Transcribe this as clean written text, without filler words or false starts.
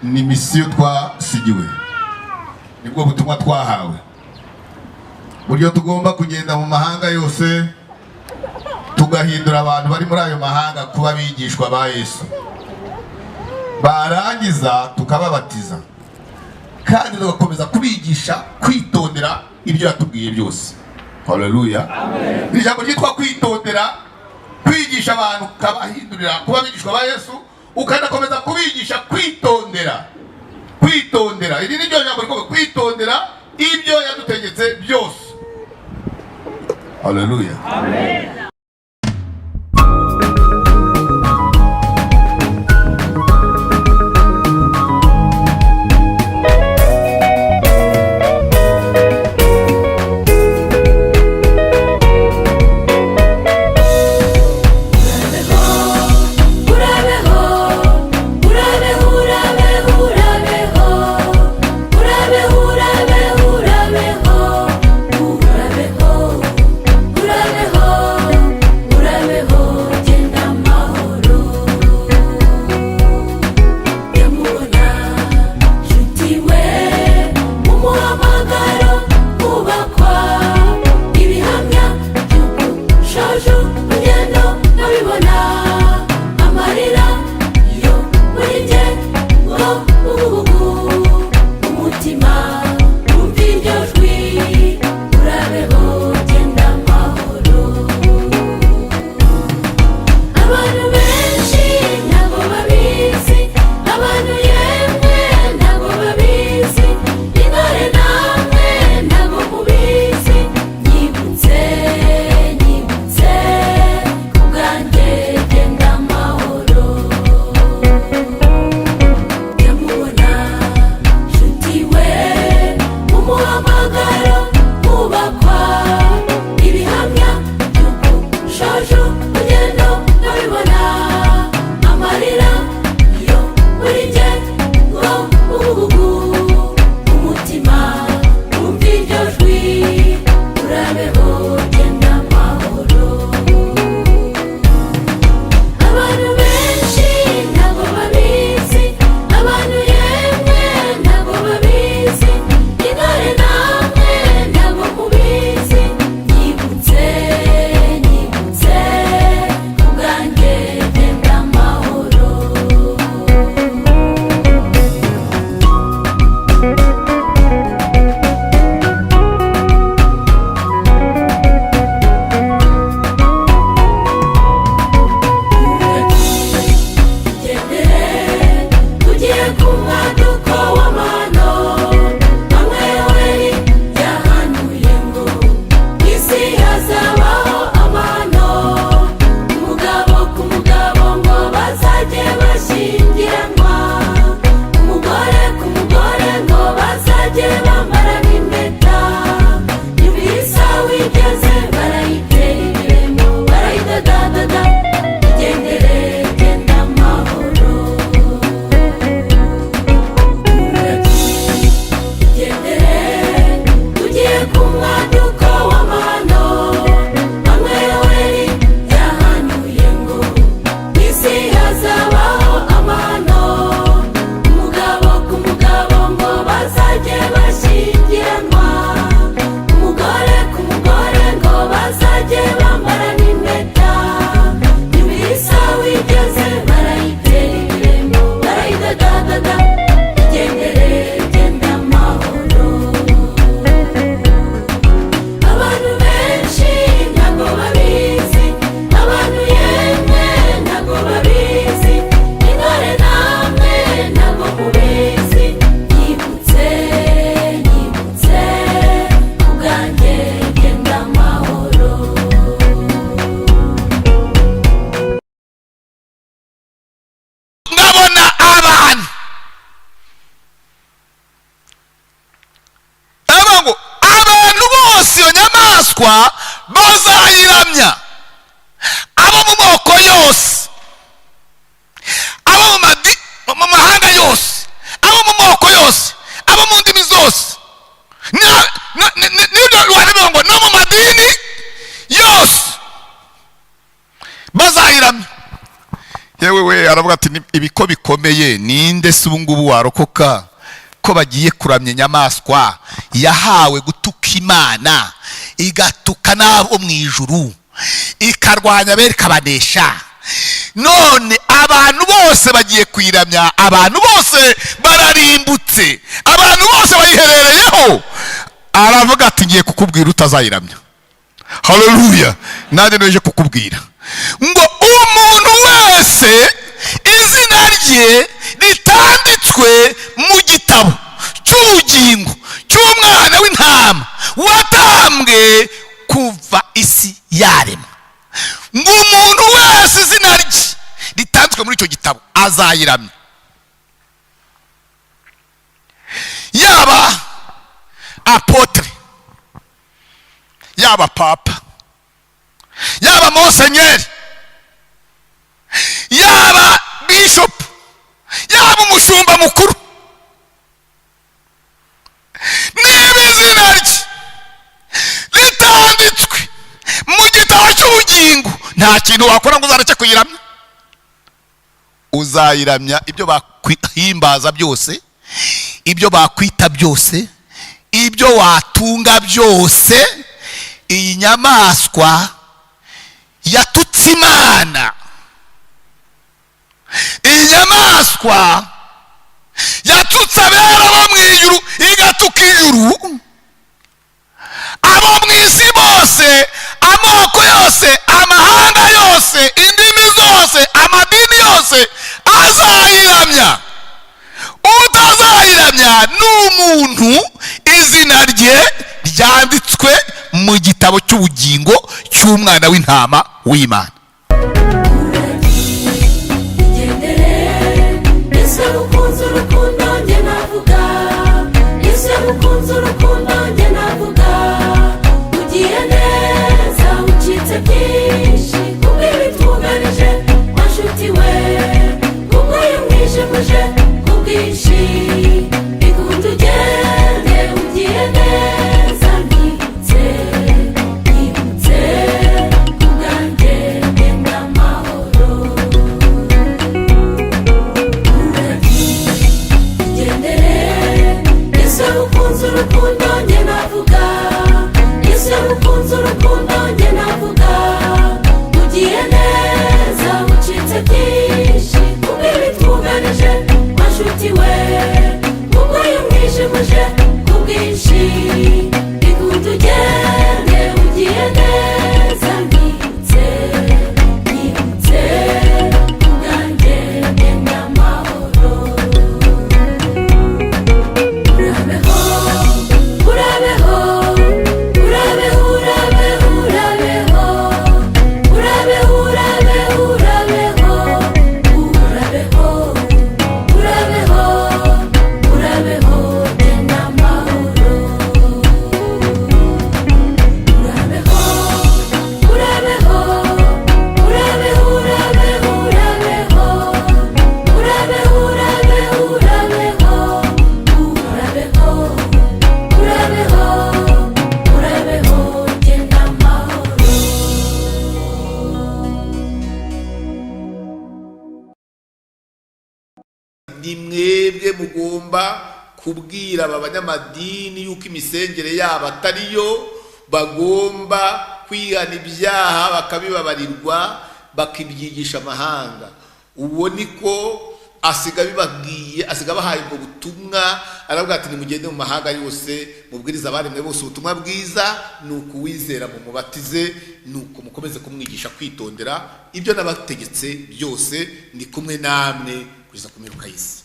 ni misiyo twasigiwe, nibwo butumwa twahawe, buryo tugomba kugenda mu mahanga yose tugahindura abantu bari muri ayo mahanga kuba abigishwa ba Yesu, barangiza tukababatiza kandi tugakomeza kubigisha kwitondera ibyo yatubwiye byose. Haleluya, amen. Ijambo ryitwa kwitondera, kwigisha abantu ukabahindurira kuba abigishwa ba Yesu, ukanakomeza kubigisha kwitondera. Iri ni ryo jambo rikomeye, kwitondera ibyo yadutegetse byose. Haleluya, amen. bazayiramya, abo mu moko yose, abo mu mahanga yose, abo mu moko yose, abo mu ndimi zose, n'ibyo ngo no mu madini yose bazayiramya. Yewe we aravuga ati ibiko bikomeye ninde ninde se ubu ngubu warokoka ko bagiye kuramya inyamaswa yahawe gutuka Imana, igatuka n'abo mu ijuru, ikarwanya abera ikabanesha? None abantu bose bagiye kuyiramya, abantu bose bararimbutse, abantu bose bayiherereyeho. Aravuga ati ngiye kukubwira utazayiramya. Haleluya! Nanjye nje kukubwira ngo umuntu wese izina rye ritanditswe mu gitabo cy'ubugingo cy'umwana w'intama watambwe kuva isi yaremwa, ngo umuntu wese izina rye ritanditswe muri icyo gitabo azayiramya. Yaba apotre, yaba papa, yaba monsenyeri, yaba bishop, yaba umushumba mukuru, niba izina rye ritanditswe mu gitabo cy'ubugingo, nta kintu wakora ngo uzareke kuyiramya. Uzayiramya ibyo bakwihimbaza byose, ibyo bakwita byose, ibyo watunga byose. Iyi nyamaswa yatutse Imana, iyi nyamaswa yatutse abera bo mu ijuru, igatuka ijuru. Abo mu isi bose, amoko yose, amahanga yose, indimi zose, amadini yose azayiramya. Utazayiramya ni umuntu izina rye ryanditswe mu gitabo cy'ubugingo cy'umwana w'intama w'Imana. Ni mwebwe mugomba kubwira aba banyamadini yuko imisengere yabo atariyo, bagomba kwihana ibyaha bakabibabarirwa bakibyigisha amahanga. Uwo niko asiga bibabwiye, asiga bahaye ubwo butumwa. Aravuga ati nimugende mu mahanga yose mubwiriza abaremwe bose ubutumwa bwiza, nuko uwizera mu mubatize, nuko mukomeze kumwigisha kwitondera ibyo nabategetse byose, ndi kumwe namwe kugeza ku mperuka y'isi.